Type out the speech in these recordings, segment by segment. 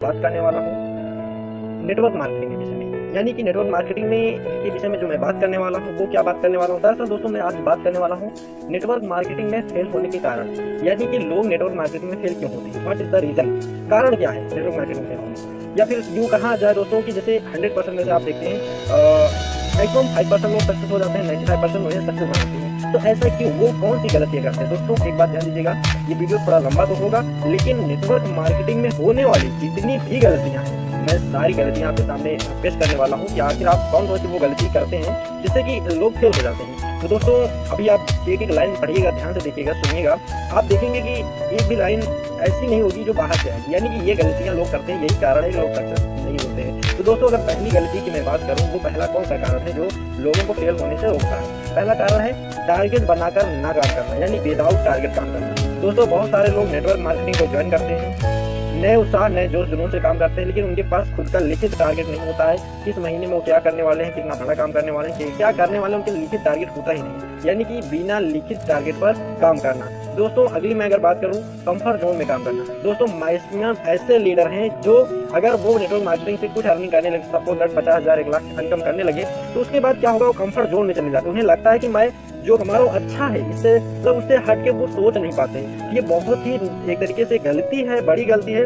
बात करने वाला हूँ नेटवर्क मार्केटिंग के विषय में। यानी कि नेटवर्क मार्केटिंग में के विषय में जो मैं बात करने वाला हूँ वो क्या बात करने वाला हूँ, दरअसल दोस्तों मैं आज बात करने वाला हूँ नेटवर्क मार्केटिंग में फेल होने के कारण। यानी कि लोग नेटवर्क मार्केटिंग में फेल क्यों होते हैं, व्हाट इज द रीजन, कारण क्या है नेटवर्क मार्केटिंग में फेल होने। या फिर यूँ कहा जाए दोस्तों कि जैसे 100% में से आप देखते हैं मैक्सिमम 5% लोग सक्सेस हो जाते हैं, 95% लोग सक्सेस हो जाते हैं। तो ऐसा क्यों, वो कौन सी गलतियां करते हैं। दोस्तों एक बात ध्यान दीजिएगा, ये वीडियो थोड़ा लंबा तो होगा लेकिन नेटवर्क मार्केटिंग में होने वाली जितनी भी गलतियां हैं मैं सारी गलतियां आपके सामने पेश करने वाला हूं कि आखिर आप कौन कौन सी वो गलती करते हैं जिससे कि लोग फेल हो जाते हैं। तो दोस्तों अभी आप एक एक लाइन पढ़िएगा, ध्यान से देखिएगा, सुनिएगा, आप देखेंगे कि एक भी लाइन ऐसी नहीं होगी जो बाहर से आएगी। यानी कि ये गलतियां लोग करते हैं, यही कारण है कि लोग सक्सेस नहीं होते हैं। तो दोस्तों अगर पहली गलती की मैं बात करूं वो पहला कौन सा कारण है जो लोगों को फेल होने से रोकता है। पहला कारण है टारगेट बनाकर ना काम करना, यानी विदाउट टारगेट काम करना। दोस्तों बहुत सारे लोग नेटवर्क मार्केटिंग को ज्वाइन करते हैं, नए उत्साह नए जोश जुनून से काम करते हैं, लेकिन उनके पास खुद का लिखित टारगेट नहीं होता है। किस महीने में वो क्या करने वाले हैं, कितना बड़ा काम करने वाले हैं, क्या करने वाले हैं, उनके लिखित टारगेट होता ही नहीं। यानी कि बिना लिखित टारगेट पर काम करना। दोस्तों अगली मैं अगर बात करूं कंफर्ट जोन में काम करना। दोस्तों मैक्सिमम ऐसे लीडर हैं जो अगर वो नेटवर्क मार्केटिंग से कुछ अर्निंग करने लगे, सपोज 50,000 1 लाख इनकम करने लगे, तो उसके बाद क्या होगा, वो कंफर्ट जोन में चले जाते हैं। उन्हें लगता है कि मैं जो हमारा अच्छा है इससे मतलब उससे हट के वो सोच नहीं पाते। ये बहुत ही एक तरीके से गलती है, बड़ी गलती है,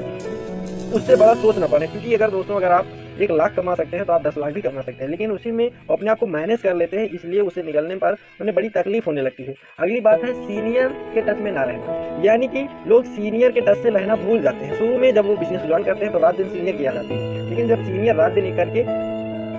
उससे बड़ा सोच ना पाए। क्योंकि अगर दोस्तों अगर आप 1 लाख कमा सकते हैं तो आप 10 लाख भी कमा सकते हैं, लेकिन उसी में अपने आप को मैनेज कर लेते हैं, इसलिए उसे निकलने पर उन्हें बड़ी तकलीफ होने लगती है। अगली बात है सीनियर के टच में ना रहना। यानी कि लोग सीनियर के टच से रहना भूल जाते हैं। शुरू में जब वो बिजनेस ज्वाइन करते हैं तो रात दिन सीनियर किया जाते हैं, लेकिन जब सीनियर रात दिन करके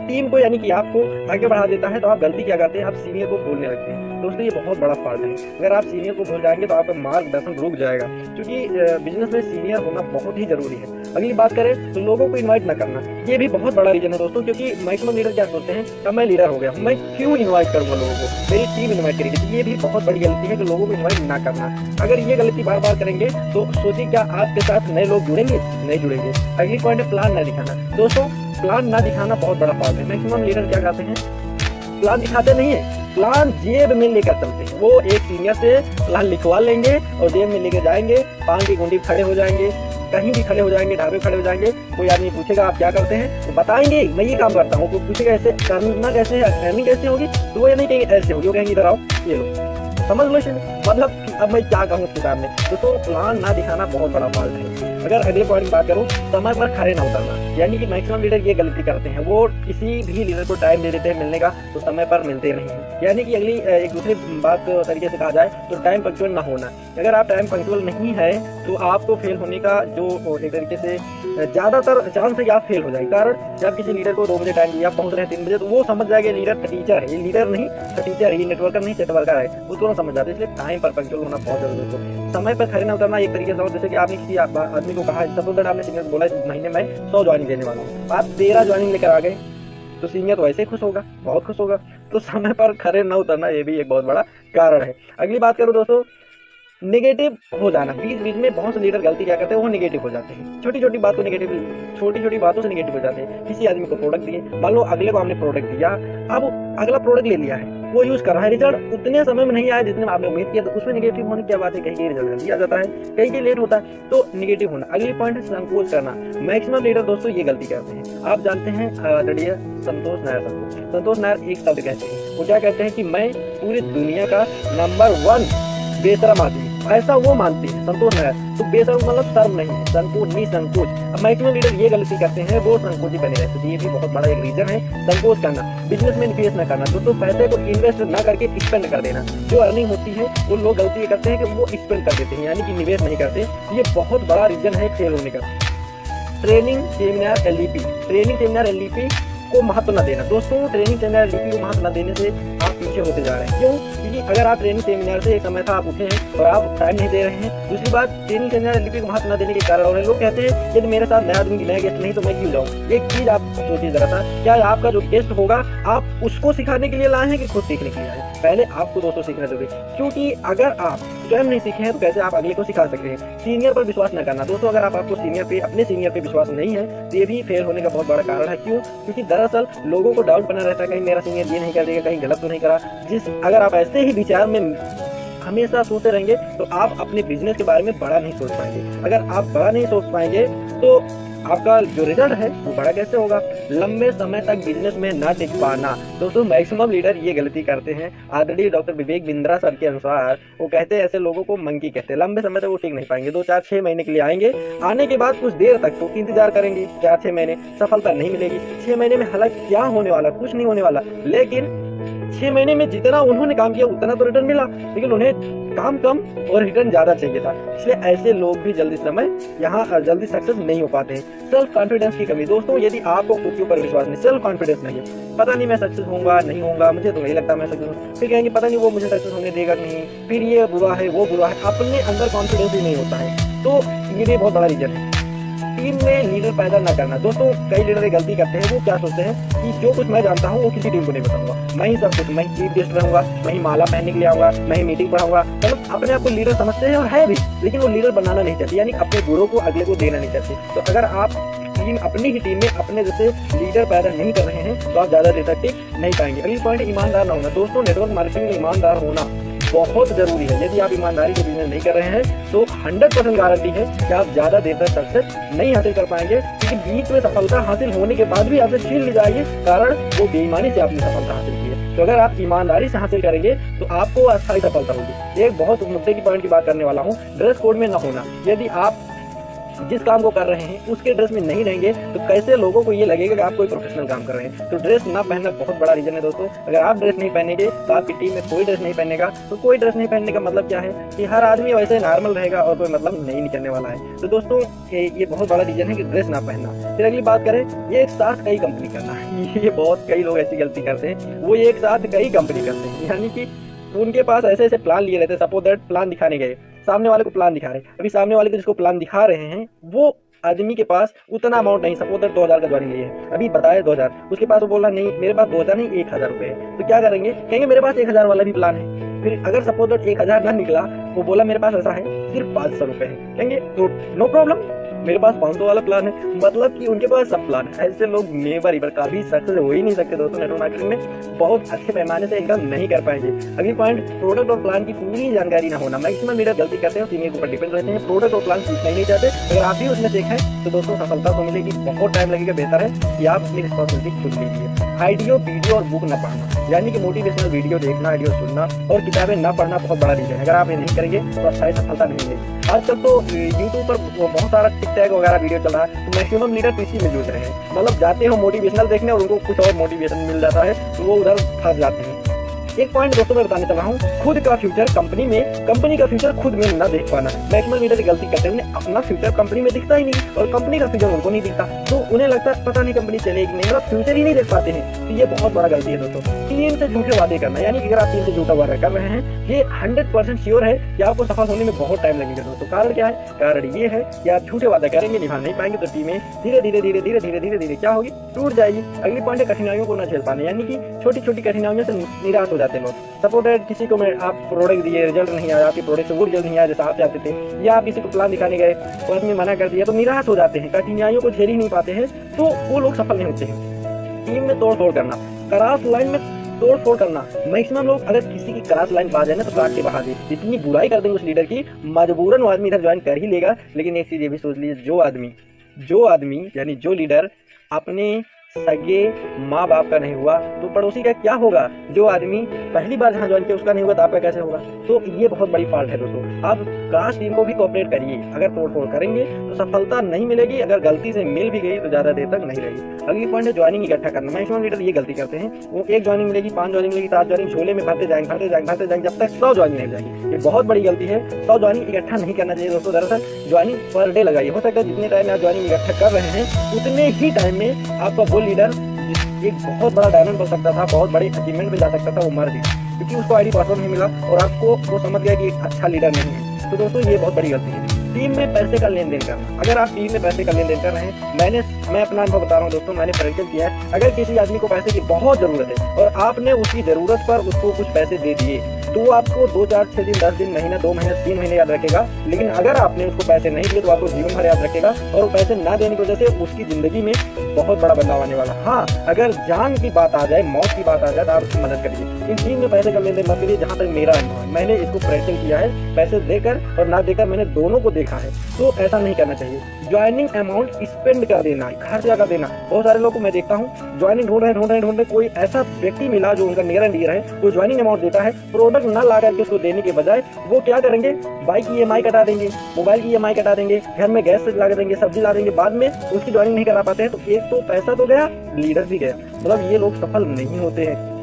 टीम को यानी कि आपको आगे बढ़ा देता है तो आप गलती क्या करते हैं, आप सीनियर को भूलने लगते हैं। दोस्तों ये बहुत बड़ा फॉल्ट है। अगर आप सीनियर को भूल जाएंगे तो आपका मार्गदर्शन रुक जाएगा, क्योंकि बिजनेस में सीनियर होना बहुत ही जरूरी है। अगली बात करें तो लोगों को इनवाइट ना करना, ये भी बहुत बड़ा रीजन है दोस्तों। क्योंकि मैक्सिमम लीडर क्या सोचते हैं, अब मैं लीडर हो गया, मैं क्यों इन्वाइट करूंगा लोगों को, मेरी टीम इन्वाइट करेगी। ये भी बहुत बड़ी गलती है कि लोगों को इन्वाइट ना करना। अगर ये गलती बार बार करेंगे तो सोचिए क्या आपके साथ नए लोग जुड़ेंगे, नहीं जुड़ेंगे। अगली पॉइंट है प्लान न दिखाना। दोस्तों प्लान ना दिखाना बहुत बड़ा फॉल्ट है। मैक्सिमम लीडर क्या करते हैं, प्लान दिखाते नहीं है, प्लान जेब में लेकर चलते हैं। वो एक सीनियर से प्लान लिखवा लेंगे और जेब में लेकर जाएंगे, पान की गुंडी खड़े हो जाएंगे, कहीं भी खड़े हो जाएंगे, ढाबे खड़े हो जाएंगे। कोई आदमी पूछेगा आप क्या करते हैं तो बताएंगे मैं ये काम करता हूँ। कोई पूछेगा ऐसे करना कैसे है, अर्निंग कैसे होगी, तो वो ये नहीं कहेंगे ऐसे होगी, वो कहेंगे इधर आओ ये लो, समझ लो इसे। मतलब अब मैं क्या कहूँ इसके सामने। तो प्लान ना दिखाना बहुत बड़ा फॉल्ट है। अगर अगले पॉइंट की बात करूँ, समय पर खड़े ना उतरना। यानी कि मैक्सिमम लीडर ये गलती करते हैं, वो किसी भी लीडर को टाइम दे देते हैं मिलने का तो समय पर मिलते नहीं है। यानी कि अगली एक दूसरी बात तरीके से कहा जाए तो टाइम पंक्चुअल ना होना। अगर आप टाइम पंक्चुअल नहीं है तो आपको फेल होने का जो एक तरीके से ज़्यादातर चांस है कि आप फेल हो जाएंगे। कारण जब किसी लीडर को 2 बजे टाइम दिया, पहुंच रहे हैं 3 बजे, तो वो समझ जाएगा लीडर टीचर है, ये लीडर नहीं टीचर है, ये नेटवर्कर नहीं नेटवर्कर है, वो तुरंत समझ जाते हैं। इसलिए टाइम पर पंक्चुअल होना बहुत जरूरी है। समय पर खड़े ना उतरना एक तरीके से, और जैसे कि आपने किसी आदमी को कहा, सपोज दैट आपने सीनियर को बोला इस महीने में 100 ज्वाइनिंग देने वाला हूँ, आप 13 ज्वाइनिंग लेकर आ गए तो सीनियर तो ऐसे ही खुश होगा, बहुत खुश होगा। तो समय पर खड़े न उतरना ये भी एक बहुत बड़ा कारण है। अगली बात करूँ दोस्तों, नेगेटिव हो जाना। बीच बीच में बहुत से लीडर गलती क्या करते हैं, वो नेगेटिव हो जाते हैं। छोटी छोटी बातों से नेगेटिव हो जाते हैं। किसी आदमी को प्रोडक्ट दिए, मान लो अगले को आपने प्रोडक्ट दिया, अब अगला प्रोडक्ट ले लिया है, वो यूज कर रहा है, रिजल्ट उतने समय में नहीं आया जितने आपने उम्मीद किया, तो उसमें नेगेटिव होने की क्या बात है। कहीं रिजल्ट जल्दी आ जाता है, कहीं लेट होता है, तो नेगेटिव होना। अगली पॉइंट है संकोच करना। मैक्सिमम लीडर दोस्तों ये गलती करते हैं। आप जानते हैं संतोष नायर सबको, संतोष नायर एक शब्द कहते हैं, वो क्या कहते हैं कि मैं पूरी दुनिया का नंबर 1 बेशरम आदमी, ऐसा वो मानते हैं संतोष नायर। तो बेशरम मतलब शर्म नहीं है, संकोच नहीं, संकोच। अब मैक्सिमम लीडर ये गलती करते हैं, वो संकोची बने रहते हैं। ये भी बहुत बड़ा एक रीजन है, संकोच करना। बिजनेस में इन्वेस्ट न करना। दोस्तों पैसे को इन्वेस्ट ना करके स्पेंड कर देना। जो अर्निंग होती है वो लोग गलती करते हैं कि वो स्पेंड कर देते हैं, यानी कि निवेश नहीं करते। ये बहुत बड़ा रीजन है फेल होने का। ट्रेनिंग सेमिनार एलईपी को महत्व न देना। दोस्तों ट्रेनिंग सेमिनार एलईपी को महत्व न देने से आप पीछे होते जा रहे हैं। क्यों? क्योंकि अगर आप ट्रेनिंग सेमिनार से एक समय था आप उठे हैं और आप टाइम नहीं दे रहे हैं। दूसरी बात, ट्रेनिंग सेमिनार एलईपी को महत्व न देने के कारण और लोग कहते हैं यदि मेरे साथ नया आदमी नया गेस्ट नहीं तो मैं क्यों जाऊँ। एक चीज आप सोचिए जरा सा, क्या आपका जो गेस्ट होगा आप उसको सिखाने के लिए लाए हैं कि खुद सीखने के लिए आए? पहले आपको दोस्तों सीखना जरूरी, क्योंकि अगर आप स्वयं नहीं सीखे हैं तो कैसे आप अगले को सिखा सकते हैं। सीनियर पर विश्वास न करना। दोस्तों अगर आपको अपने सीनियर पे विश्वास नहीं है तो ये भी फेल होने का बहुत बड़ा कारण है। क्यों? क्योंकि दरअसल लोगों को डाउट बना रहता है कहीं मेरा सीनियर ये नहीं कर देगा, कहीं गलत तो नहीं करा। अगर आप ऐसे ही विचार में हमेशा सोचते रहेंगे तो आप अपने बिजनेस के बारे में बड़ा नहीं सोच पाएंगे। अगर आप बड़ा नहीं सोच पाएंगे तो आपका जो रिजल्ट है वो बड़ा कैसे होगा। लंबे समय तक बिजनेस में ना टिक पाना। दोस्तों मैक्सिमम लीडर ये गलती करते हैं। आदरणीय डॉक्टर विवेक बिंद्रा सर के अनुसार वो कहते हैं ऐसे लोगों को मंकी कहते हैं। लंबे समय तक वो टिक नहीं पाएंगे, 2-4-6 महीने के लिए आएंगे, आने के बाद कुछ देर तक तो इंतजार करेंगे, 4-6 महीने सफलता नहीं मिलेगी। 6 महीने में हालांकि क्या होने वाला, कुछ नहीं होने वाला, लेकिन 6 महीने में जितना उन्होंने काम किया उतना तो रिटर्न मिला, लेकिन उन्हें काम कम और रिटर्न ज्यादा चाहिए था। इसलिए ऐसे लोग भी जल्दी सक्सेस नहीं हो पाते हैं। सेल्फ कॉन्फिडेंस की कमी। दोस्तों यदि आपको खुद के ऊपर विश्वास नहीं, सेल्फ कॉन्फिडेंस नहीं है, पता नहीं मैं सक्सेस होऊंगा नहीं होऊंगा, मुझे तो नहीं लगता मैं सक्सेस हूँ, फिर कहेंगे पता नहीं वो मुझे सक्सेस होने देगा नहीं, फिर ये बुरा है वो बुरा है, अपने अंदर कॉन्फिडेंस ही नहीं होता है। तो ये बहुत बड़ा रीजन है। टीम में लीडर पैदा न करना। दोस्तों कई लीडर गलती करते हैं, वो क्या सोचते हैं कि जो कुछ मैं जानता हूँ वो किसी टीम को नहीं बताऊंगा, मैं ही सब कुछ, मैं ही चीफ गेस्ट रहूंगा, मैं ही माला पहनने के लिए आऊंगा, मैं ही मीटिंग पढ़ाऊंगा। मतलब अपने आप को लीडर समझते हैं और है भी, लेकिन वो लीडर बनाना नहीं चाहते, यानी अपने गुणों को अगले को देना नहीं चाहते। तो अगर आप अपनी ही टीम में अपने जैसे लीडर पैदा नहीं कर रहे हैं तो आप ज्यादा देर तक टिक नहीं पाएंगे। अगली पॉइंट, ईमानदार ना होना। दोस्तों नेटवर्क मार्केटिंग में ईमानदार होना बहुत जरूरी है। यदि आप ईमानदारी से बिजनेस नहीं कर रहे हैं तो 100% गारंटी है कि आप ज्यादा देर तक सक्सेस नहीं हासिल कर पाएंगे, क्योंकि बीच में सफलता हासिल होने के बाद भी आपसे छीन ली जाएगी, कारण वो बेईमानी से आपने सफलता हासिल की है। तो अगर आप ईमानदारी से हासिल करेंगे तो आपको अस्थायी सफलता होगी। एक बहुत मुद्दे की पॉइंट की बात करने वाला हूँ, ड्रेस कोड में न होना। यदि आप जिस काम को कर रहे हैं उसके ड्रेस में नहीं रहेंगे तो कैसे लोगों को ये लगेगा कि आप कोई प्रोफेशनल काम कर रहे हैं। तो ड्रेस ना पहनना बहुत बड़ा रीजन है दोस्तों। अगर आप ड्रेस नहीं पहनेंगे तो आपकी टीम में कोई ड्रेस नहीं पहनेगा। तो कोई ड्रेस नहीं पहनने का मतलब क्या है कि हर आदमी वैसे नॉर्मल रहेगा और कोई मतलब नहीं निकलने वाला है। तो दोस्तों ये बहुत बड़ा रीजन है कि ड्रेस ना पहनना। फिर अगली बात करें, ये एक साथ कई कंपनी करना। ये बहुत कई लोग ऐसी गलती करते हैं, वो एक साथ कई कंपनी करते हैं, यानी कि उनके पास ऐसे ऐसे प्लान लिए रहते हैं। सपोज दैट प्लान दिखाने गए, सामने वाले को प्लान दिखा रहे, अभी सामने वाले को जिसको प्लान दिखा रहे हैं वो आदमी के पास उतना अमाउंट नहीं, सपोज 2000 का ज्वाइनिंग लिए है, अभी बताया 2000, उसके पास वो बोला नहीं मेरे पास 2000 नहीं 1000 रुपए है। तो क्या करेंगे, कहेंगे मेरे पास 1000 वाला भी प्लान है। फिर अगर सपोज 1000 ना निकला, वो बोला मेरे पास ऐसा है सिर्फ 500 रुपए है, कहेंगे तो नो प्रॉब्लम मेरे पास 500 वाला प्लान है। मतलब कि उनके पास सब प्लान है। ऐसे लोग नेवर एवर कभी सक्सेस हो ही नहीं सकते दोस्तों। नेटवर्क मार्केटिंग में बहुत अच्छे पैमाने से इनकम नहीं कर पाएंगे। अगली पॉइंट, प्रोडक्ट और प्लान की पूरी जानकारी ना होना। मैक्सिमम लीडर गलती करते हैं, चीनी के ऊपर डिपेंड रहते हैं, प्रोडक्ट और प्लान सीखना ही नहीं चाहते। अगर आप भी उसमें सीखें तो दोस्तों सफलता तो मिलेगी, बहुत टाइम लगेगा। बेहतर है कि आप अपनी रिस्पॉन्सिबिलिटी खुद लीजिए। ऑडियो वीडियो और बुक न पढ़ना, यानी कि मोटिवेशनल वीडियो देखना, ऑडियो सुनना और किताबें न पढ़ना बहुत बड़ा रीजन है। अगर आप ये नहीं करेंगे तो अस्थायी सफलता नहीं मिलेगी। आजकल तो यूट्यूब पर बहुत सारा टिकटॉक वगैरह वीडियो चल रहा है, तो मैक्सिमम लीडर पीसी में जुड़ रहे हैं। मतलब जाते हो मोटिवेशनल देखने और उनको कुछ और मोटिवेशन मिल जाता है तो वो उधर फंस जाते हैं। एक पॉइंट दोस्तों मैं बताने चला हूँ, खुद का फ्यूचर कंपनी का फ्यूचर खुद में न देख पाना। मैक्सिमम लीडर गलती करते हैं, उन्हें अपना फ्यूचर कंपनी में दिखता ही नहीं और कंपनी का फ्यूचर उनको नहीं दिखता, तो उन्हें लगता है पता नहीं कंपनी चलेगी नहीं, मतलब फ्यूचर ही नहीं देख पाते हैं। तो ये बहुत बड़ा गलती है दोस्तों। टीम से झूठे वादे करना, यानी कि अगर आप टीम से झूठा वादा कर रहे हैं, ये 100% श्योर है कि आपको सफल होने में बहुत टाइम लगेगा दोस्तों। कारण क्या है, कारण ये है कि आप झूठे वादा करेंगे, निभा नहीं पाएंगे, तो टीमें धीरे धीरे क्या होगी, टूट जाएगी। अगली पॉइंट है कठिनाइयों को न झेल पाने, यानी कि छोटी छोटी कठिनाइयों से निराश हो जाते हैं लोग। सपोर्टेड किसी को आप प्रोडक्ट दिए, रिजल्ट नहीं आया, आपके प्रोडक्ट से वो रिजल्ट नहीं आया जैसा आप चाहते थे, या आप किसी को प्लान दिखाने गए और उसमें मना कर दिया, तो निराश हो जाते हैं, कठिनाइयों को झेल ही नहीं पाते हैं, तो वो लोग सफल नहीं होते हैं। टीम में तोड़ फोड़ करना, क्रॉस लाइन में तोड़ फोड़ करना। मैक्सिमम लोग अगर किसी की क्रॉस लाइन पा जाए ना तो काट के बहा दे, इतनी बुराई कर देंगे उस लीडर की, मजबूरन वो आदमी इधर ज्वाइन कर ही लेगा। लेकिन एक चीज ये भी सोच लीजिए, जो आदमी यानी जो लीडर अपने सगे माँ बाप का नहीं हुआ तो पड़ोसी का क्या होगा। जो आदमी पहली बार जहाँ ज्वाइन किया उसका नहीं हुआ तो आपका कैसे होगा। तो ये बहुत बड़ी फॉल्ट है दोस्तों। आप क्रॉस टीम को भी कोऑपरेट करिए, अगर तोड़ फोड़ करेंगे तो सफलता नहीं मिलेगी, अगर गलती से मिल भी गई तो ज्यादा देर तक नहीं रहेगी। अगली पॉइंट है ज्वाइनिंग इकट्ठा करना। मैक्सिमम लीडर ये गलती करते हैं, वो एक ज्वाइनिंग मिलेगी, 5 ज्वाइनिंग मिलेगी, 7 ज्वाइनिंग झोले में भरते जाएंगे जब तक 100 ज्वाइनिंग नहीं जाएगी। ये बहुत बड़ी गलती है। 100 ज्वाइनिंग इकट्ठा नहीं करना चाहिए दोस्तों। दरअसल ज्वाइनिंग पर डे लगाइए। हो सकता है जितने टाइम में आप ज्वाइनिंग इकट्ठा कर रहे हैं उतने ही टाइम में आपका वो लीडर एक बहुत बड़ा डायमंड बन सकता था, बहुत बड़े अचीवमेंट में जा सकता था, वो मर गया क्योंकि उसको आईडी पासवर्ड नहीं मिला और आपको वो समझ गया कि एक अच्छा लीडर नहीं है। तो दोस्तों ये बहुत बड़ी गलती है। टीम में पैसे का लेन देन करना। अगर आप टीम में पैसे का लेन देन कर रहे हैं, मैं अपना अनुभव बता रहा हूँ दोस्तों, मैंने प्रैक्टिस किया है। अगर किसी आदमी को पैसे की बहुत जरूरत है और आपने उसकी जरूरत पर उसको कुछ पैसे दे दिए, तो वो आपको 2, 4, 6 दिन, 10 दिन, महीना, 2 महीने, 3 महीने याद रखेगा। लेकिन अगर आपने उसको पैसे नहीं दिए तो आपको जीवन भर याद रखेगा, और वो पैसे ना देने की वजह से उसकी जिंदगी में बहुत बड़ा बदलाव आने वाला। हाँ, अगर जान की बात आ जाए, मौत की बात आ जाए, तो आप उसकी मदद करिए। इन टीम में पैसे का लेन देन मत करिए। जहाँ तक मेरा अनुभव है, मैंने इसको प्रैक्टिस किया है, पैसे देकर और ना देकर मैंने दोनों को देखा है। तो ऐसा नहीं करना चाहिए। ज्वाइनिंग अमाउंट स्पेंड कर देना, खर्चा कर देना। बहुत सारे लोग को मैं देखता हूँ ज्वाइनिंग ढूंढ रहे, कोई ऐसा व्यक्ति मिला जो उनका नियर एंड डियर है, वो ज्वाइनिंग अमाउंट देता है, प्रोडक्ट ना ला करके उसको देने के बजाय वो क्या करेंगे, बाइक की EMI कटा देंगे, मोबाइल की EMI कटा देंगे, घर में गैस ला देंगे, सब्जी ला देंगे, बाद में उसकी ज्वाइनिंग नहीं करा पाते हैं। तो एक तो पैसा तो गया, लीडर भी गया। मतलब ये लोग सफल नहीं होते हैं।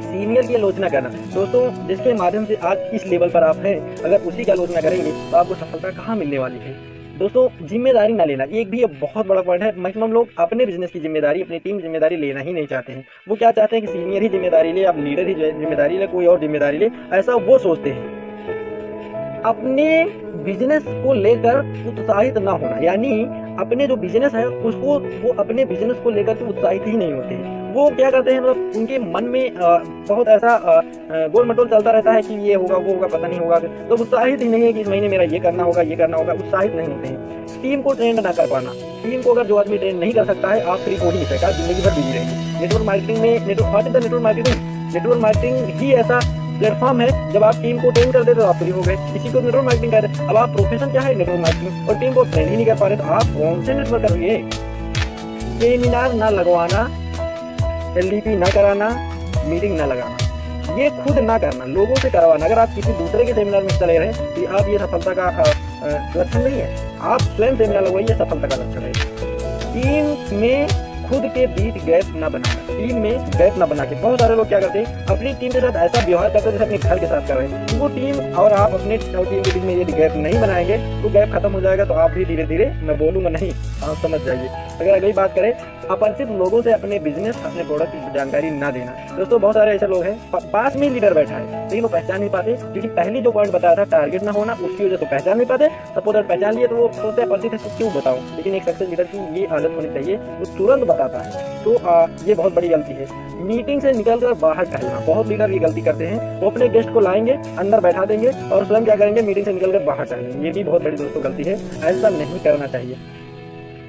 सीनियर की आलोचना करना दोस्तों, जिसके माध्यम से आज इस लेवल पर आप हैं, अगर उसी की आलोचना करेंगे तो आपको सफलता कहाँ मिलने वाली है। दोस्तों, जिम्मेदारी ना लेना, एक भी बहुत बड़ा पॉइंट है। मैक्सिमम लोग अपने बिजनेस की जिम्मेदारी, अपनी टीम की जिम्मेदारी लेना ही नहीं चाहते हैं। वो क्या चाहते हैं कि सीनियर ही जिम्मेदारी ले, अब लीडर ही जिम्मेदारी ले, कोई और जिम्मेदारी ले, ऐसा वो सोचते हैं। अपने बिजनेस को लेकर उत्साहित ना होना, यानी अपने जो बिजनेस है उसको, वो अपने बिजनेस को लेकर के उत्साहित ही नहीं होते हैं। वो क्या करते हैं, मतलब उनके मन में बहुत ऐसा गोल मटोल चलता रहता है कि ये होगा, वो होगा, पता नहीं होगा। तो उत्साहित ही नहीं है कि इस महीने मेरा ये करना होगा, ये करना होगा। उत्साहित नहीं होते हैं। टीम को ट्रेंड ना कर पाना, टीम को अगर जो आदमी ट्रेंड नहीं कर सकता है, आप फ्री हो ही नहीं सकता, जिंदगी भर बिजी रहेंगे। नेटवर्क मार्केटिंग में नेटवर्क मार्केटिंग ही ऐसा प्लेटफॉर्म है, जब आप टीम को ट्रेन कर देते तो आप फ्री हो गए। इसी को नेटवर्क मार्केटिंग कहते हैं। अब आप प्रोफेशन क्या है, नेटवर्क मार्केटिंग, और टीम को ट्रेन ही नहीं कर पा रहे, तो आप कौन से नेटवर्क करोगे। सेमिनार ना लगवाना, LDP ना कराना, मीटिंग ना लगाना, ये खुद ना करना, लोगों से करवाना। अगर आप किसी दूसरे के सेमिनार में चले रहे हैं तो आप, ये सफलता का लक्षण नहीं है। आप स्वयं सेमिनार लगवाइए, सफलता का लक्षण है। टीम में खुद के बीच गैप ना बनाना, टीम में गैप ना बना के। बहुत सारे लोग क्या करते हैं, अपनी टीम के साथ ऐसा व्यवहार करते हैं जैसे अपने घर के साथ कर रहे हैं। वो टीम और आप अपने टीम के बीच में यदि गैप नहीं बनाएंगे तो गैप खत्म हो जाएगा। तो आप भी धीरे धीरे, मैं बोलूंगा नहीं, आप समझ जाइए। अगर अगली बात करें, अपरिचित लोगों से अपने बिजनेस, अपने प्रोडक्ट की जानकारी ना देना। दोस्तों, बहुत सारे ऐसे लोग हैं, पास में लीडर बैठा है लेकिन वो पहचान नहीं पाते, क्योंकि पहली जो पॉइंट बताया था, टारगेट ना होना, उसकी वजह से पहचान नहीं पाते। सपोज पहचान लिए तो वो सोचते हैं परिचित है तो क्यों बताऊं। लेकिन एक सक्सेस लीडर की ये आदत होनी चाहिए, वो तुरंत बताता है। तो ये बहुत बड़ी गलती है। मीटिंग से निकलकर बाहर टहलना, बहुत लीडर ये गलती करते हैं। वो अपने गेस्ट को लाएंगे, अंदर बैठा देंगे और स्वयं क्या करेंगे, मीटिंग से निकलकर बाहर टहलेंगे। ये भी बहुत बड़ी दोस्तों गलती है, ऐसा नहीं करना चाहिए।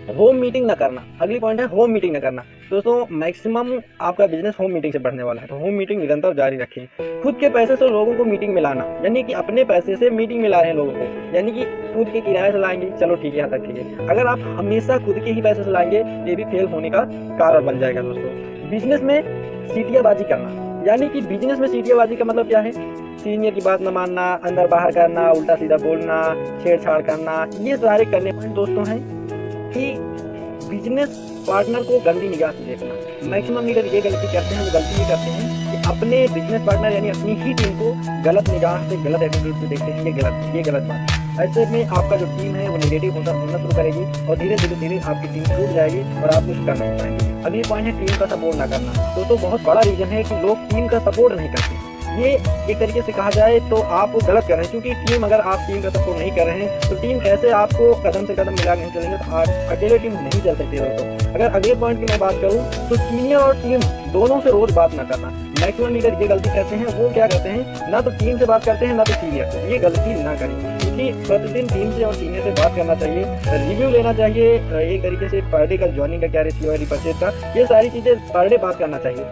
होम मीटिंग ना करना, अगली पॉइंट है होम मीटिंग ना करना। दोस्तों, मैक्सिमम आपका बिजनेस होम मीटिंग से बढ़ने वाला है, तो होम मीटिंग निरंतर जारी रखें। खुद के पैसे से लोगों को मीटिंग में लाना, यानी कि अपने पैसे से मीटिंग में ला रहे हैं लोगों को, यानी कि खुद के किराए से लाएंगे, चलो ठीक है, यहाँ तक ठीक है। अगर आप हमेशा खुद के ही पैसे से लाएंगे, ये भी फेल होने का कारण बन जाएगा। दोस्तों, बिजनेस में सीटियाबाजी करना, यानी कि बिजनेस में सीटियाबाजी का मतलब क्या है, सीनियर की बात न मानना, अंदर बाहर करना, उल्टा सीधा बोलना, छेड़छाड़ करना, ये सारे करने पॉइंट दोस्तों हैं कि बिजनेस पार्टनर को गंदी निगाह से देखना। मैक्सिमम लीडर ये गलती करते हैं, वो गलती ये करते हैं कि अपने बिजनेस पार्टनर यानी अपनी ही टीम को गलत निगाह से, गलत एटीट्यूड से देखते हैं। ये गलत बात है। ऐसे में आपका जो टीम है वो नेगेटिव होना शुरू करेगी और धीरे धीरे आपकी टीम टूट जाएगी और आप कुछ कर नहीं पाएंगे। अगली पॉइंट है टीम का सपोर्ट ना करना। दोस्तों, बहुत बड़ा रीजन है कि लोग टीम का सपोर्ट नहीं करते। ये एक तरीके से कहा जाए तो आप गलत कर रहे हैं, क्योंकि टीम, अगर आप टीम का सपोर्ट नहीं कर रहे हैं तो टीम कैसे आपको कदम से कदम मिला नहीं चलेंगे। तो आप अकेले टीम नहीं चल सकती दोस्तों। अगर अगले पॉइंट की मैं बात करूं तो सीनियर और टीम दोनों से रोज बात ना करना। मैक्सिमम लीडर ये गलती करते हैं, वो क्या करते हैं, ना तो टीम से बात करते हैं ना तो सीनियर से। ये गलती ना करें, क्योंकि प्रतिदिन टीम से और सीनियर से बात करना चाहिए, रिव्यू लेना चाहिए। एक तरीके से पर डे का ज्वाइनिंग का क्या रेशियो है, रिपर्चेज का, ये सारी चीजें पर डे बात करना चाहिए।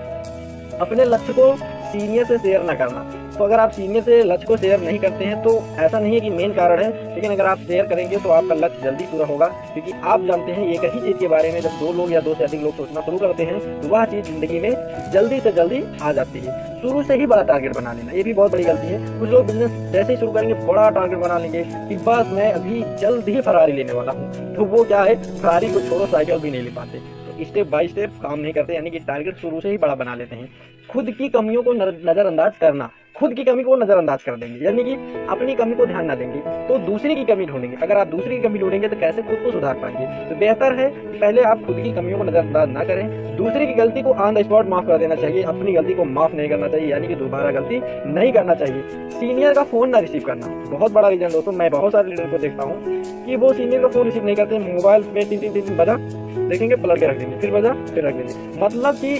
अपने लक्ष्य को सीनियर से शेयर ना करना। तो अगर आप सीनियर से लक्ष्य को शेयर नहीं करते हैं तो ऐसा नहीं है कि मेन कारण है, लेकिन अगर आप शेयर करेंगे तो आपका लक्ष्य जल्दी पूरा होगा। क्योंकि आप जानते हैं एक ही चीज़ के बारे में जब 2 लोग या 2 से अधिक लोग सोचना शुरू करते हैं तो वह चीज़ जिंदगी में जल्दी से जल्दी आ जाती है। शुरू से ही बड़ा टारगेट बना लेना, ये भी बहुत बड़ी गलती है। कुछ लोग बिजनेस जैसे ही शुरू करेंगे बड़ा टारगेट बना लेंगे कि बस मैं अभी जल्द ही फरारी लेने वाला हूँ। तो वो क्या है, फरारी को छोड़ो साइकिल भी नहीं ले पाते। तो स्टेप बाय स्टेप काम नहीं करते, यानी कि टारगेट शुरू से ही बड़ा बना लेते हैं। खुद की कमियों को नजरअंदाज करना, खुद की कमी को नजरअंदाज कर देंगे, यानी कि अपनी कमी को ध्यान ना देंगे तो दूसरे की कमी ढूंढेंगे। अगर आप दूसरी की कमी ढूंढेंगे तो कैसे खुद को सुधार पाएंगे। तो बेहतर है पहले आप खुद की कमियों को नजरअंदाज ना करें, दूसरे की गलती को ऑन द स्पॉट माफ कर देना चाहिए, अपनी गलती को माफ नहीं करना चाहिए, यानी कि दोबारा गलती नहीं करना चाहिए। सीनियर का फोन ना रिसीव करना बहुत बड़ा रीजन दोस्तों। मैं बहुत सारे लीडर को देखता हूँ कि वो सीनियर का फोन रिसीव नहीं करते, मोबाइल पे 3 बजा देखेंगे, पलट के रख देंगे, फिर बजा फिर रख देंगे। मतलब कि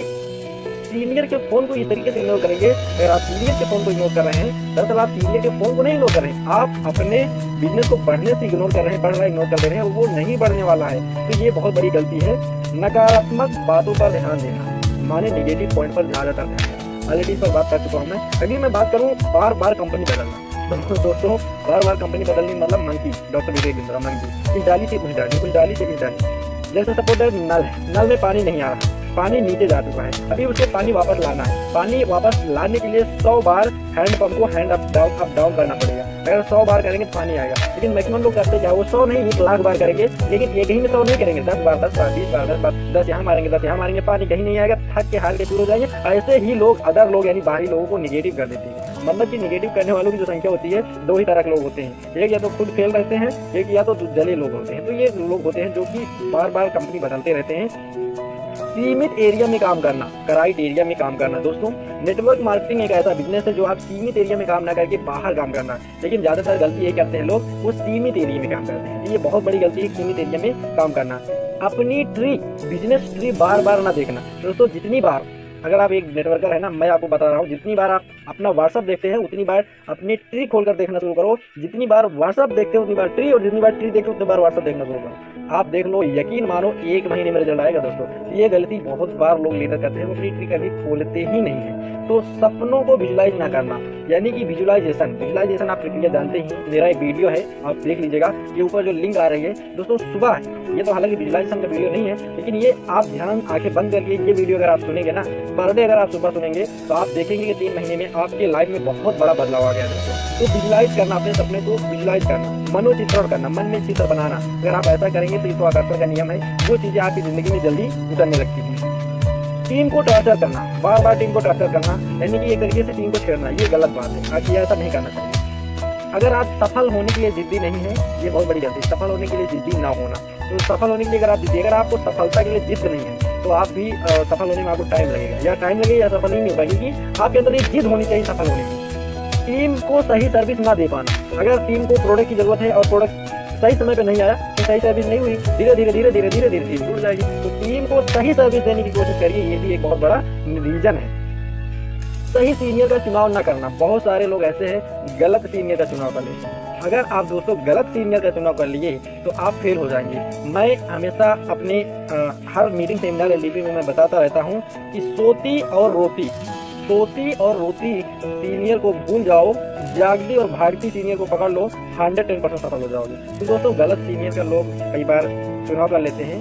सीनियर के फोन को इस तरीके से इग्नोर करेंगे। अगर आप सीनियर के फोन को इग्नोर कर रहे हैं, दरअसल आप सीनियर के फोन को नहीं इग्नोर कर रहे हैं, आप अपने बिजनेस को बढ़ने से इग्नोर कर रहे हैं, बढ़ रहा इग्नोर कर दे रहे हैं, वो नहीं बढ़ने वाला है। तो ये बहुत बड़ी गलती है। नकारात्मक बातों पर ध्यान देना, माने नेगेटिव पॉइंट पर ज्यादातर ध्यान देना। ऑलरेडी इस पर बात कर चुका हूँ मैं। अभी मैं बात करूँ बार बार कंपनी बदलना। दोस्तों बार बार कंपनी बदलने मतलब monkey, doctor Vivek Bindra monkey, इस डाली से कुछ डाली, कुछ डाली से इस डाली। जैसे सपोज नल है, नल में पानी नहीं आ रहा, पानी नीचे जा चुका है, अभी उसे पानी वापस लाना है। पानी वापस लाने के लिए 100 बार हैंड पंप को हैंड अप डाउन करना पड़ेगा। अगर 100 बार करेंगे तो पानी आएगा, लेकिन मैक्सिमम लोग करते क्या, वो 100 नहीं 1,00,000 बार करेंगे, लेकिन एक ही में 100 नहीं करेंगे, 10 बार 10 बार 20 बार 10 बार 10 यहाँ मारेंगे 10 यहाँ मारेंगे, पानी कहीं नहीं आएगा, थक के हार के शुरू हो जाएंगे। ऐसे ही लोग अदर लोग यानी बाहरी लोगों को निगेटिव कर देते हैं। मतलब कि निगेटिव करने वालों की जो संख्या होती है, 2 ही तरह के लोग होते हैं, एक या तो खुद फेल रहते हैं, एक या तो जले लोग होते हैं। तो ये लोग होते हैं जो कि बार बार कंपनी बदलते रहते हैं। सीमित एरिया में काम करना, कराइट एरिया में काम करना। दोस्तों नेटवर्क मार्केटिंग एक ऐसा बिजनेस है जो आप सीमित एरिया में काम ना करके बाहर काम करना, लेकिन ज्यादातर गलती ये करते हैं लोग, वो सीमित एरिया में काम करते हैं। ये बहुत बड़ी गलती है, सीमित एरिया में काम करना। अपनी ट्री, बिजनेस ट्री बार बार ना देखना। दोस्तों जितनी बार, अगर आप एक नेटवर्कर है ना, मैं आपको बता रहा हूँ, जितनी बार आप अपना व्हाट्सअप देखते हैं उतनी बार अपनी ट्री खोलकर देखना शुरू करो। जितनी बार व्हाट्सअप देखते हो उतनी बार ट्री, और जितनी बार ट्री देखते हो उतनी बार व्हाट्सअप देखना शुरू करो। आप देख लो, यकीन मानो 1 महीने में रिजल्ट आएगा। दोस्तों ये गलती बहुत बार लोग लीडर करते हैं, वो अपनी ट्री कभी खोलते ही नहीं है। तो सपनों को विजुलाइज ना करना, यानी कि विजुलाइजेशन आप प्रक्रिया जानते ही, मेरा एक वीडियो है आप देख लीजिएगा, ये ऊपर जो लिंक आ रही है दोस्तों सुबह है। ये तो हालांकि विजुलाइजेशन का वीडियो नहीं है, लेकिन ये आप ध्यान आंखें बंद करके ये वीडियो अगर आप सुनेंगे ना, पर डे अगर आप सुबह सुनेंगे तो आप देखेंगे कि 3 महीने में आपके लाइफ में बहुत बड़ा बदलाव आ गया दोस्तों। तो विजुलाइज करना, अपने सपने को विजुलाइज करना, मनोचित्रण करना, मन में चित्र बनाना। अगर आप ऐसा करेंगे तो ये तो आकर्षण का नियम है, वो चीजें आपकी जिंदगी में जल्दी उतरने लगती हैं। टीम को टॉर्चर करना, बार बार टीम को टॉर्चर करना, यानी कि एक तरीके से टीम को छेड़ना, ये गलत बात है। आज ये ऐसा नहीं करना चाहिए। अगर आप सफल होने के लिए जिद्दी नहीं है, ये बहुत बड़ी गलती है। सफल होने के लिए जिद्दी ना होना, तो सफल होने के लिए अगर आप जिद्दी, अगर आपको सफलता के लिए जिद नहीं है तो आप भी सफल होने में आपको टाइम लगेगा, या टाइम लगेगा या सफल नहीं होगा, क्योंकि आपके अंदर एक जिद होनी चाहिए सफल होने की। टीम को सही सर्विस ना दे पाना, अगर टीम को प्रोडक्ट की जरूरत है और प्रोडक्ट सही समय पे नहीं आया, तो सही सर्विस नहीं हुई, धीरे धीरे टीम टूट जाएगी। तो टीम को सही सर्विस देने की कोशिश करिए, ये भी एक बहुत बड़ा रीजन है। सही सीनियर का चुनाव ना करना, बहुत सारे लोग ऐसे हैं गलत सीनियर का चुनाव कर लेते हैं। अगर आप दोस्तों गलत सीनियर का चुनाव कर लिए तो आप फेल हो जाएंगे। मैं हमेशा अपने हर मीटिंग सेमिनार एलडीपी में मैं बताता रहता हूँ कि सोती और रोती सीनियर को भूल जाओ, जागती और भागती सीनियर को पकड़ लो, 110% सफल हो जाओगे। तो दोस्तों गलत सीनियर का लोग कई बार चुनाव कर लेते हैं।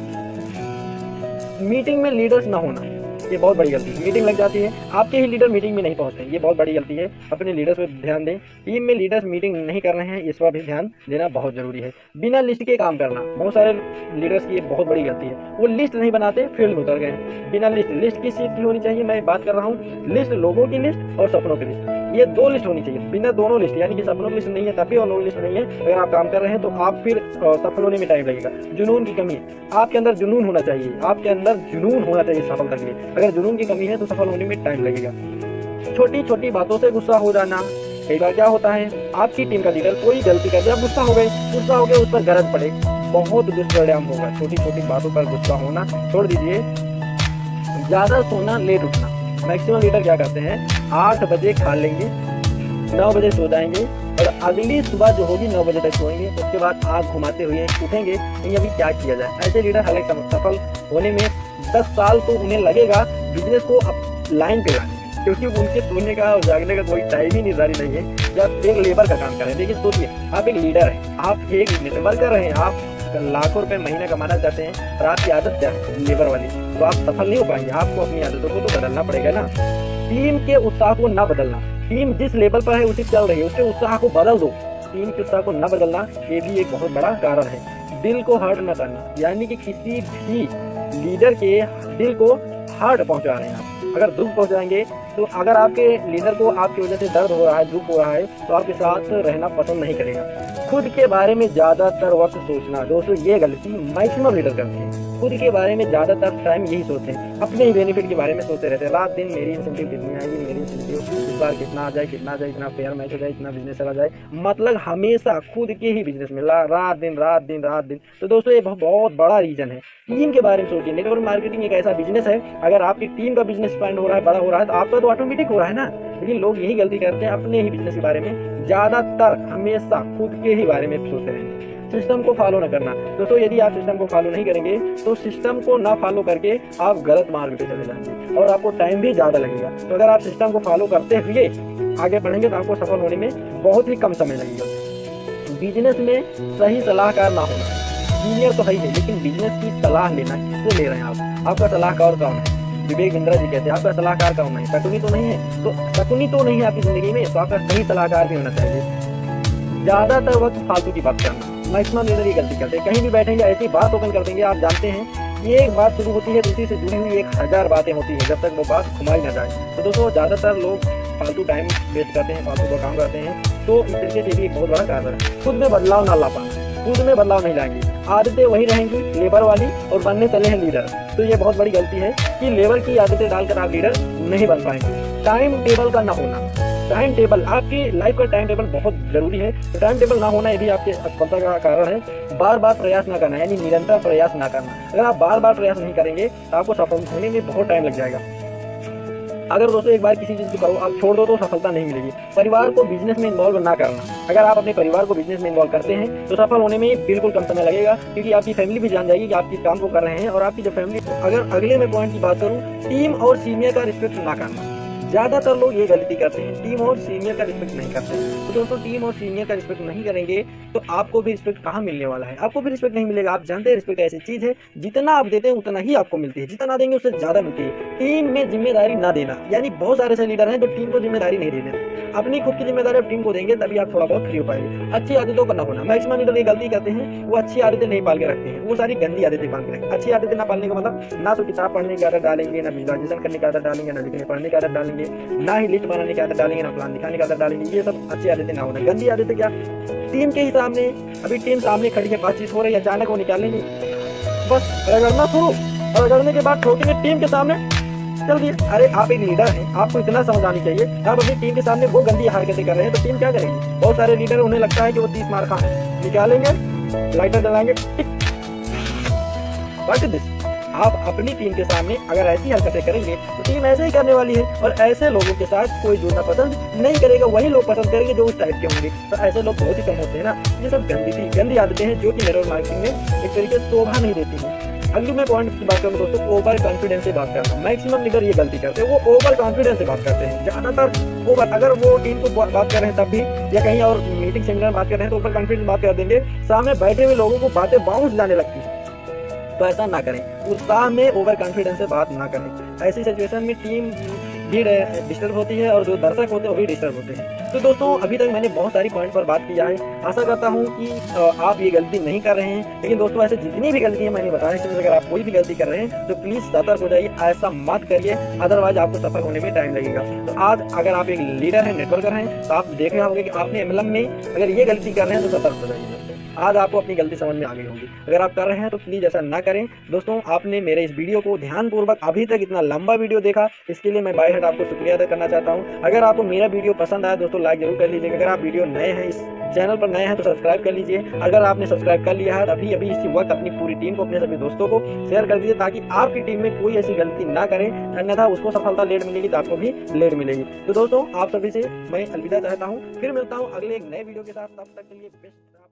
मीटिंग में लीडर्स ना होना, ये बहुत बड़ी गलती है। मीटिंग लग जाती है, आपके ही लीडर मीटिंग में नहीं पहुंचते, ये बहुत बड़ी गलती है। अपने लीडर्स पे ध्यान दें। टीम में लीडर्स मीटिंग नहीं कर रहे हैं, इस पर भी ध्यान देना बहुत जरूरी है। बिना लिस्ट के काम करना, बहुत सारे लीडर्स की ये बहुत बड़ी गलती है, वो लिस्ट नहीं बनाते, फील्ड में उतर गए। बिना लिस्ट किस चीज की होनी चाहिए, मैं बात कर रहा हूँ लिस्ट, लोगों की लिस्ट और सपनों की लिस्ट, ये 2 लिस्ट होनी चाहिए। बिना दोनों लिस्ट, यानी कि सपनों की लिस्ट नहीं है तब भी और लोगों की लिस्ट नहीं है, अगर आप काम कर रहे हैं तो आप फिर सफल होने में टाइम लगेगा। जुनून की कमी, आपके अंदर जुनून होना चाहिए, आपके अंदर जुनून होना चाहिए सफलता के लिए। अगर जुनून की कमी है तो सफल होने में टाइम लगेगा। छोटी छोटी बातों से गुस्सा हो जाना, कई बार क्या होता है आपकी टीम का लीडर कोई गलती कर दिया, गुस्सा हो गए उस पर गरज पड़े, बहुत दुष्परिणाम होगा। छोटी छोटी बातों पर गुस्सा होना छोड़ दीजिए। ज्यादा सोना, लेट उठना, मैक्सिमम लीडर क्या करते हैं 8 बजे खा लेंगे, 9 बजे सो जाएंगे और अगली सुबह जो होगी 9 बजे तक सोएंगे, उसके बाद आग घुमाते हुए उठेंगे, नहीं अभी क्या किया जाए। ऐसे लीडर हालांकि सफल होने में 10 साल तो उन्हें लगेगा बिजनेस को अब लाइन पे लाने, क्योंकि उनके सोने का और जागने का कोई टाइम ही निर्धारित नहीं है। जब एक लेबर का काम करें, लेकिन सोचिए आप एक लीडर हैं, आप एक नेटवर्कर हैं, आप लाखों रुपए महीना कमाना चाहते हैं और आपकी आदत क्या है लेबर वाली, तो आप सफल नहीं हो पाएंगे। आपको अपनी आदतों को तो बदलना पड़ेगा ना। टीम के उत्साह को ना बदलना, टीम जिस लेवल पर है उसी चल रही है, उसके उत्साह को बदल दो। टीम के उत्साह को न बदलना, ये भी एक बहुत बड़ा कारण है। दिल को हर्ट न करना, यानी कि किसी भी लीडर के दिल को हर्ट पहुंचा रहे हैं आप, अगर दुख पहुंचाएंगे तो अगर आपके लीडर को आपकी वजह से दर्द हो रहा है, दुख हो रहा है, तो आपके साथ रहना पसंद नहीं करेगा। खुद के बारे में ज़्यादातर वक्त सोचना, दोस्तों ये गलती मैक्सिमम लीडर करते हैं। खुद के बारे में ज़्यादातर टाइम यही सोचते हैं, अपने ही बेनिफिट के बारे में सोचते रहते हैं। रात दिन मेरी इंसेंटिव कितनी आएगी, मेरी इंसेंटिव इस बार कितना आ जाए, इतना फेयर मैच हो जाए, इतना बिजनेस चला जाए, मतलब हमेशा खुद के ही बिजनेस में रात दिन। तो दोस्तों ये बहुत बड़ा रीजन है। टीम के बारे में सोचिए। नेटवर्क मार्केटिंग एक ऐसा बिजनेस है, अगर आपकी टीम का बिजनेस एक्सपेंड हो रहा है, बड़ा हो रहा है, तो आपका तो ऑटोमेटिक हो रहा है ना। लेकिन लोग यही गलती करते हैं, अपने ही बिजनेस के बारे में ज़्यादातर हमेशा खुद के ही बारे में सोचते रहेंगे। सिस्टम को फॉलो न करना, दोस्तों यदि आप सिस्टम को फॉलो नहीं करेंगे तो सिस्टम को ना फॉलो करके आप गलत मार्ग पे चले जाएंगे और आपको टाइम भी ज़्यादा लगेगा। तो अगर आप सिस्टम को फॉलो करते हुए आगे बढ़ेंगे तो आपको सफल होने में बहुत ही कम समय लगेगा। बिजनेस में सही सलाहकार ना होना, सीनियर तो है ही, लेकिन बिजनेस की सलाह लेना किससे ले रहे हैं आप? आपका सलाहकार कौन है? विवेक बिंद्रा जी कहते हैं आपका सलाहकार कौन है? शकुनी तो नहीं है। तो शकुनी तो नहीं है आपकी जिंदगी में, तो आपका सही सलाहकार भी होना चाहिए। ज़्यादातर वक्त फालतू की बात करना, मैक्सिमम लीडर ये गलती करते हैं। कहीं भी बैठेंगे ऐसी बात ओपन कर देंगे, आप जानते हैं एक बात शुरू होती है दूसरी से जुड़ी हुई 1000 बातें होती हैं, जब तक वो बात घुमाई ना जाए। तो दोस्तों ज़्यादातर लोग फालतू टाइम वेस्ट करते हैं, फालतू का काम करते हैं। तो इस तरीके से भी एक बहुत बड़ा कारण है। खुद में बदलाव ना ला पाना, खुद में बदलाव नहीं लाएंगे, आदतें वही रहेंगी लेबर वाली और बनने चले हैं लीडर। तो ये बहुत बड़ी गलती है कि लेबर की आदतें डालकर आप लीडर नहीं बन पाएंगे। टाइम टेबल का ना होना, टाइम टेबल आपकी लाइफ का टाइम टेबल बहुत जरूरी है। तो टाइम टेबल ना होना ये भी आपके असफलता का कारण है। बार बार प्रयास ना करना, यानी निरंतर प्रयास ना करना। अगर आप बार बार प्रयास नहीं करेंगे तो आपको सफल होने में बहुत टाइम लग जाएगा। अगर दोस्तों एक बार किसी चीज़ को करो, आप छोड़ दो तो सफलता नहीं मिलेगी। परिवार को बिजनेस में इन्वॉल्व ना करना, अगर आप अपने परिवार को बिजनेस में इन्वॉल्व करते हैं तो सफल होने में बिल्कुल कम समय लगेगा, क्योंकि आपकी फैमिली भी जान जाएगी कि आप किस काम को कर रहे हैं। और आपकी जो फैमिली, अगर अगले मैं पॉइंट की बात करूँ, टीम और सीनियर का रिस्पेक्ट ना करना। ज़्यादातर लोग ये गलती करते हैं, टीम और सीनियर का रिस्पेक्ट नहीं करते। तो दोस्तों टीम और सीनियर का रिस्पेक्ट नहीं करेंगे तो आपको भी रिस्पेक्ट कहाँ मिलने वाला है? आपको भी रिस्पेक्ट नहीं मिलेगा। आप जानते हैं रिस्पेक्ट ऐसी चीज़ है, जितना आप देते हैं उतना ही आपको मिलती है, जितना देंगे उससे ज़्यादा मिलती है। टीम में जिम्मेदारी ना देना, यानी बहुत सारे ऐसे लीडर हैं जो टीम को जिम्मेदारी नहीं देते। अपनी खुद की जिम्मेदारी आप टीम को देंगे तभी आप थोड़ा बहुत फ्री हो पाएंगे। अच्छी आदतों का ना होना, मैक्सिमम लीडर ये गलती करते हैं, वो अच्छी आदतें नहीं पाल के रखते हैं, वो सारी गंदी आदतें पाल के रखते हैं। अच्छी आदतें ना पालने का मतलब ना तो किताब पढ़ने की आदत डालेंगे, ना विजुअलाइजेशन करने की आदत डालेंगे, ना लिखने पढ़ने की आदत डालेंगे, ना ही लिस्ट बनाने की आदत डालेंगे, ना प्लान दिखाने की आदत डालेंगे। ये सब अच्छी आदतें ना होना। गंदी आदतें क्या? टीम के ही सामने, अभी टीम सामने खड़ी है, बातचीत हो रही है, अचानक वो निकालेंगे, बस रगड़ना शुरू, और रगड़ने के बाद ठोकेंगे टीम के सामने, चल दिए। अरे आप एक लीडर हैं, आपको इतना समझ आनी चाहिए। आप अपनी टीम के सामने वो गंदी हरकतें कर रहे हैं तो टीम क्या करेगी? बहुत सारे लीडर, उन्हें लगता है कि वो 30 मार खा है, निकालेंगे, लाइटर जलाएंगे, व्हाट इज दिस? आप अपनी टीम के सामने अगर ऐसी हरकतें करेंगे तो टीम ऐसे ही करने वाली है, और ऐसे लोगों के साथ कोई जुड़ना पसंद नहीं करेगा। वही लोग पसंद करेंगे जो उस टाइप के होंगे। तो ऐसे लोग बहुत ही कम होते हैं ना। ये सब गंदी आदतें हैं जो कि नेटवर्क मार्केटिंग में एक तरीके से शोभा नहीं देती है। अगली मैं पॉइंट की बात करूँ दोस्तों, ओवर कॉन्फिडेंस से बात करना। मैक्सिमम लीडर ये गलती करते हैं, वो ओवर कॉन्फिडेंस से बात करते हैं। ज़्यादातर ओवर, अगर वो टीम को बात कर रहे हैं तब भी, या कहीं और मीटिंग सेमिनार में बात कर रहे हैं तो ओवर कॉन्फिडेंस बात कर देंगे, सामने बैठे हुए लोगों को बातें बाउंस जाने लगती है। तो ऐसा ना करें, उत्साह में ओवर कॉन्फिडेंस से बात ना करें। ऐसी सिचुएशन में टीम भी डिस्टर्ब होती है और जो दर्शक होते हैं वो भी डिस्टर्ब होते हैं। तो दोस्तों अभी तक मैंने बहुत सारी पॉइंट पर बात किया है, आशा करता हूँ कि आप ये गलती नहीं कर रहे हैं। लेकिन दोस्तों ऐसे जितनी भी गलती है मैंने बताया, इसमें अगर आप कोई भी गलती कर रहे हैं तो प्लीज़ सतर्क हो जाइए, ऐसा मत करिए, अदरवाइज आपको सफल होने में टाइम लगेगा। तो आज अगर आप एक लीडर हैं, नेटवर्कर हैं, तो आप देख रहे होंगे कि आपने एमएलएम में अगर ये गलती कर रहे हैं तो सतर्क हो जाइए। आज आपको अपनी गलती समझ में आ गई होगी। अगर आप कर रहे हैं तो प्लीज़ ऐसा ना करें। दोस्तों आपने मेरे इस वीडियो को ध्यानपूर्वक अभी तक इतना लंबा वीडियो देखा, इसके लिए मैं बाय हार्ट आपको शुक्रिया अदा करना चाहता हूं। अगर आपको मेरा वीडियो पसंद आया दोस्तों लाइक जरूर कर लीजिएगा। अगर आप वीडियो नए हैं, इस चैनल पर नए हैं तो सब्सक्राइब कर लीजिए। अगर आपने सब्सक्राइब कर लिया है अभी इसी वक्त अपनी पूरी टीम को, अपने सभी दोस्तों को शेयर कर दीजिए, ताकि आपकी टीम में कोई ऐसी गलती ना करें, अन्यथा उसको सफलता लेट मिलेगी तो आपको भी लेट मिलेगी। तो दोस्तों आप सभी से मैं अलविदा चाहता हूँ, फिर मिलता हूँ अगले एक नए वीडियो के साथ। तब तक के लिए बेस्ट।